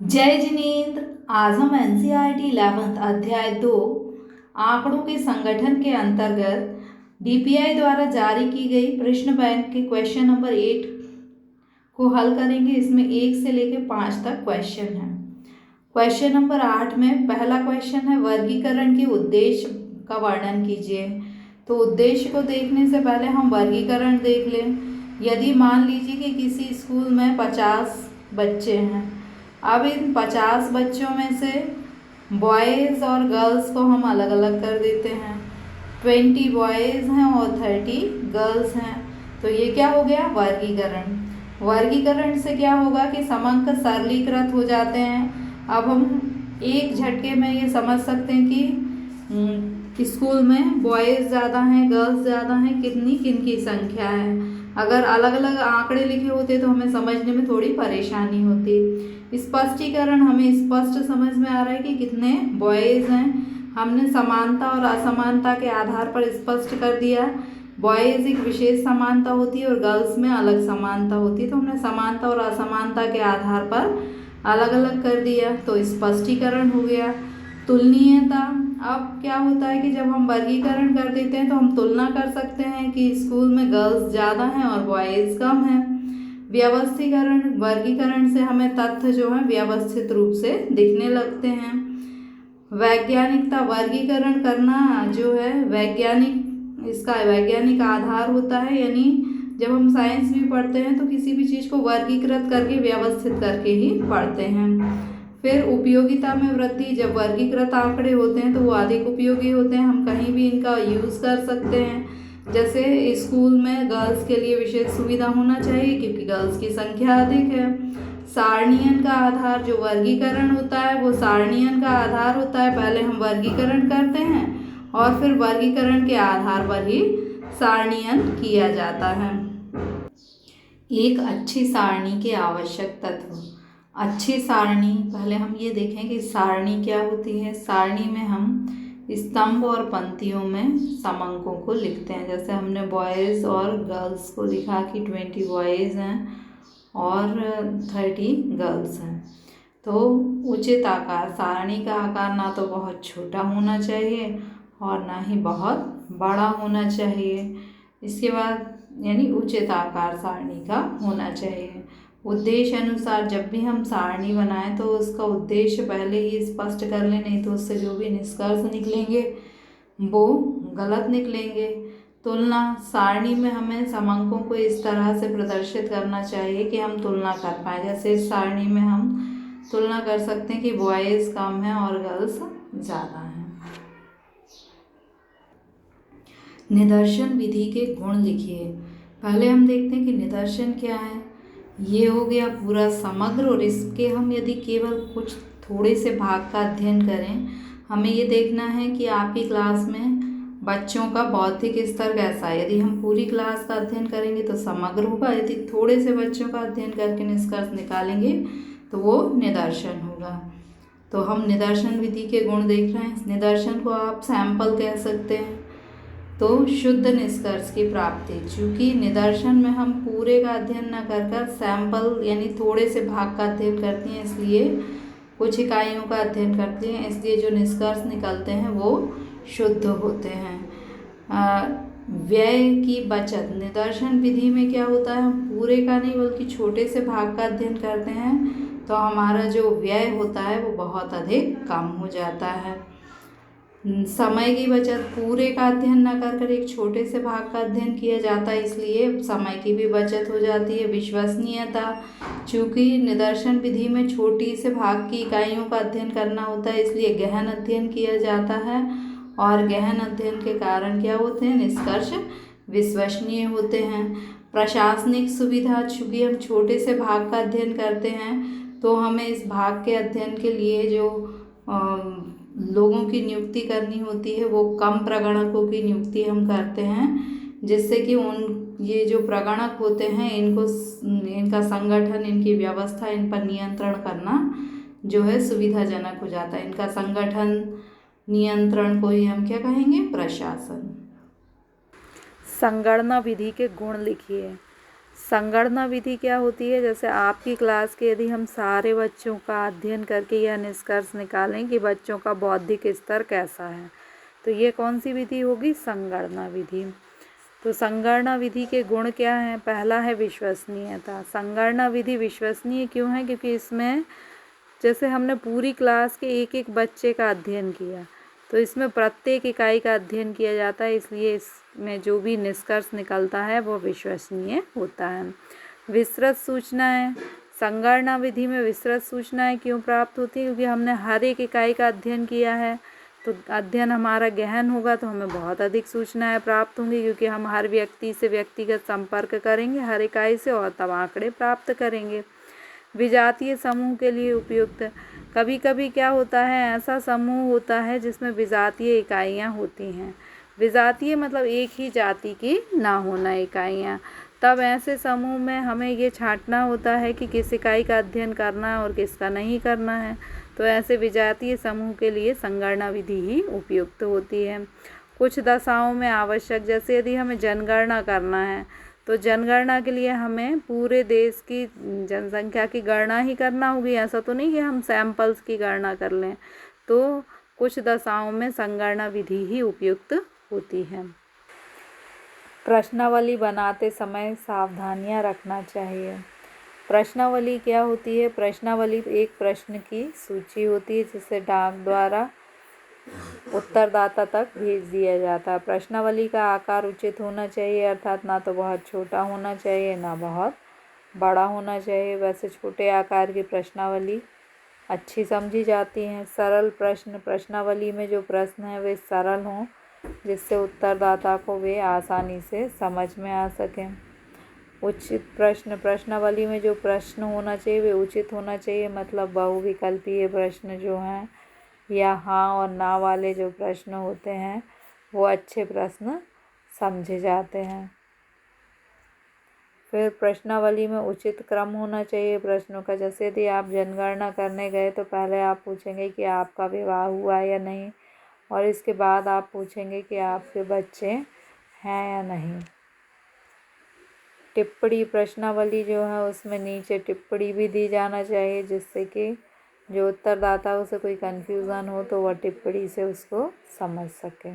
जय जिनेन्द्र। आज हम एनसीईआरटी 11th अध्याय 2 आंकड़ों के संगठन के अंतर्गत डीपीआई द्वारा जारी की गई प्रश्न बैंक के क्वेश्चन नंबर 8 को हल करेंगे। इसमें 1 से लेकर 5 तक क्वेश्चन है। क्वेश्चन नंबर 8 में पहला क्वेश्चन है, वर्गीकरण के उद्देश्य का वर्णन कीजिए। तो उद्देश्य को देखने से पहले हम वर्गीकरण देख लें। यदि मान लीजिए कि किसी स्कूल में 50 बच्चे हैं, अब इन 50 बच्चों में से बॉयज़ और गर्ल्स को हम अलग अलग कर देते हैं। 20 बॉयज़ हैं और 30 गर्ल्स हैं। तो ये क्या हो गया? वर्गीकरण। वर्गीकरण से क्या होगा कि समांक सरलीकृत हो जाते हैं। अब हम एक झटके में ये समझ सकते हैं कि स्कूल में बॉयज़ ज़्यादा हैं, गर्ल्स ज़्यादा हैं, किनकी संख्या है। अगर अलग अलग आंकड़े लिखे होते तो हमें समझने में थोड़ी परेशानी होती। स्पष्टीकरण हमें स्पष्ट समझ में आ रहा है कि कितने बॉयज़ हैं। हमने समानता और असमानता के आधार पर स्पष्ट कर दिया। बॉयज़ एक विशेष समानता होती है और गर्ल्स में अलग समानता होती है। तो हमने समानता और असमानता के आधार पर अलग अलग कर दिया, तो स्पष्टीकरण हो गया। तुलनीयता, अब क्या होता है कि जब हम वर्गीकरण कर देते हैं तो हम तुलना कर सकते हैं कि स्कूल में गर्ल्स ज़्यादा हैं और बॉयज़ कम हैं। व्यवस्थीकरण, वर्गीकरण से हमें तथ्य जो है व्यवस्थित रूप से दिखने लगते हैं। वैज्ञानिकता, वर्गीकरण करना जो है इसका वैज्ञानिक आधार होता है। यानी जब हम साइंस भी पढ़ते हैं तो किसी भी चीज़ को वर्गीकृत करके व्यवस्थित करके ही पढ़ते हैं। फिर उपयोगिता में वृद्धि, जब वर्गीकृत आंकड़े होते हैं तो वो अधिक उपयोगी होते हैं। हम कहीं भी इनका यूज़ कर सकते हैं। जैसे स्कूल में गर्ल्स के लिए विशेष सुविधा होना चाहिए क्योंकि गर्ल्स की संख्या अधिक है। सारणीयन का आधार, जो वर्गीकरण होता है वो सारणीयन का आधार होता है। पहले हम वर्गीकरण करते हैं और फिर वर्गीकरण के आधार पर ही सारणीयन किया जाता है। एक अच्छी सारणी के आवश्यक तत्व। अच्छी सारणी, पहले हम ये देखें कि सारणी क्या होती है। सारणी में हम स्तंभ और पंक्तियों में समांकों को लिखते हैं। जैसे हमने बॉयज़ और गर्ल्स को लिखा कि 20 बॉयज़ हैं और 30 गर्ल्स हैं। तो उचित आकार, सारणी का आकार ना तो बहुत छोटा होना चाहिए और ना ही बहुत बड़ा होना चाहिए। इसके बाद यानी उचित आकार सारणी का होना चाहिए। उद्देश्य अनुसार, जब भी हम सारणी बनाएं तो उसका उद्देश्य पहले ही स्पष्ट कर लें, नहीं तो उससे जो भी निष्कर्ष निकलेंगे वो गलत निकलेंगे। तुलना, सारणी में हमें समांकों को इस तरह से प्रदर्शित करना चाहिए कि हम तुलना कर पाएँ। जैसे इस सारणी में हम तुलना कर सकते हैं कि बॉयज़ कम हैं और गर्ल्स ज़्यादा हैं। निदर्शन विधि के गुण लिखिए। पहले हम देखते हैं कि निदर्शन क्या है। ये हो गया पूरा समग्र, और इसके हम यदि केवल कुछ थोड़े से भाग का अध्ययन करें, हमें ये देखना है कि आपकी क्लास में बच्चों का बौद्धिक स्तर कैसा है। यदि हम पूरी क्लास का अध्ययन करेंगे तो समग्र होगा, यदि थोड़े से बच्चों का अध्ययन करके निष्कर्ष निकालेंगे तो वो निदर्शन होगा। तो हम निदर्शन विधि के गुण देख रहे हैं। निदर्शन को आप सैंपल कह सकते हैं। तो शुद्ध निष्कर्ष की प्राप्ति, चूँकि निदर्शन में हम पूरे का अध्ययन न कर सैंपल यानी थोड़े से भाग का अध्ययन करते हैं, इसलिए कुछ इकाइयों का अध्ययन करते हैं, इसलिए जो निष्कर्ष निकलते हैं वो शुद्ध होते हैं। व्यय की बचत, निदर्शन विधि में क्या होता है, हम पूरे का नहीं बल्कि छोटे से भाग का अध्ययन करते हैं तो हमारा जो व्यय होता है वो बहुत अधिक कम हो जाता है। समय की बचत, पूरे का अध्ययन न कर एक छोटे से भाग का अध्ययन किया जाता है, इसलिए समय की भी बचत हो जाती है। विश्वसनीयता, चूँकि निदर्शन विधि में छोटी से भाग की इकाइयों का अध्ययन करना होता है, इसलिए गहन अध्ययन किया जाता है और गहन अध्ययन के कारण क्या होते हैं, निष्कर्ष विश्वसनीय होते हैं। प्रशासनिक सुविधा, चूँकि हम छोटे से भाग का अध्ययन करते हैं तो हमें इस भाग के अध्ययन के लिए जो लोगों की नियुक्ति करनी होती है वो कम प्रगणकों की नियुक्ति हम करते हैं, जिससे कि ये जो प्रगणक होते हैं इनका संगठन, इनकी व्यवस्था, इन पर नियंत्रण करना जो है सुविधाजनक हो जाता है। इनका संगठन, नियंत्रण को ही हम क्या कहेंगे, प्रशासन। संगणना विधि के गुण लिखिए। संगणना विधि क्या होती है? जैसे आपकी क्लास के यदि हम सारे बच्चों का अध्ययन करके यह निष्कर्ष निकालें कि बच्चों का बौद्धिक स्तर कैसा है, तो ये कौन सी विधि होगी? संगणना विधि। तो संगणना विधि के गुण क्या हैं? पहला है विश्वसनीयता। संगणना विधि विश्वसनीय क्यों है? क्योंकि इसमें जैसे हमने पूरी क्लास के एक एक बच्चे का अध्ययन किया, तो इसमें प्रत्येक इकाई का अध्ययन किया जाता है, इसलिए इसमें जो भी निष्कर्ष निकलता है वो विश्वसनीय होता है। विस्तृत सूचनाएं, संगणना विधि में विस्तृत सूचनाएं क्यों प्राप्त होती है? क्योंकि हमने हर एक इकाई का अध्ययन किया है, तो अध्ययन हमारा गहन होगा तो हमें बहुत अधिक सूचनाएं प्राप्त होंगी, क्योंकि हम हर व्यक्ति से व्यक्तिगत संपर्क करेंगे हर इकाई से, और तब आंकड़े प्राप्त करेंगे। विजातीय समूह के लिए उपयुक्त, कभी कभी क्या होता है, ऐसा समूह होता है जिसमें विजातीय इकाइयाँ होती हैं। विजातीय मतलब एक ही जाति की ना होना इकाइयाँ, तब ऐसे समूह में हमें ये छांटना होता है कि किस इकाई का अध्ययन करना है और किसका नहीं करना है। तो ऐसे विजातीय समूह के लिए संगणना विधि ही उपयुक्त होती है। कुछ दशाओं में आवश्यक, जैसे यदि हमें जनगणना करना है तो जनगणना के लिए हमें पूरे देश की जनसंख्या की गणना ही करना होगी, ऐसा तो नहीं कि हम सैंपल्स की गणना कर लें। तो कुछ दशाओं में संगणना विधि ही उपयुक्त होती है। प्रश्नावली बनाते समय सावधानियां रखना चाहिए। प्रश्नावली क्या होती है? प्रश्नावली एक प्रश्न की सूची होती है जिसे डाक द्वारा उत्तरदाता तक भेज दिया जाता है। प्रश्नावली का आकार उचित होना चाहिए, अर्थात ना तो बहुत छोटा होना चाहिए ना बहुत बड़ा होना चाहिए। वैसे छोटे आकार की प्रश्नावली अच्छी समझी जाती हैं। सरल प्रश्न, प्रश्नावली में जो प्रश्न हैं वे सरल हों जिससे उत्तरदाता को वे आसानी से समझ में आ सकें। उचित प्रश्न, प्रश्नावली में जो प्रश्न होना चाहिए वे उचित होना चाहिए, मतलब बहुविकल्पीय प्रश्न जो हैं या हाँ और ना वाले जो प्रश्न होते हैं वो अच्छे प्रश्न समझे जाते हैं। फिर प्रश्नावली में उचित क्रम होना चाहिए प्रश्नों का। जैसे यदि आप जनगणना करने गए तो पहले आप पूछेंगे कि आपका विवाह हुआ या नहीं, और इसके बाद आप पूछेंगे कि आपके बच्चे हैं या नहीं। टिप्पणी, प्रश्नावली जो है उसमें नीचे टिप्पणी भी दी जाना चाहिए, जिससे कि जो उत्तरदाता उसे कोई कन्फ्यूज़न हो तो वह टिप्पणी से उसको समझ सके।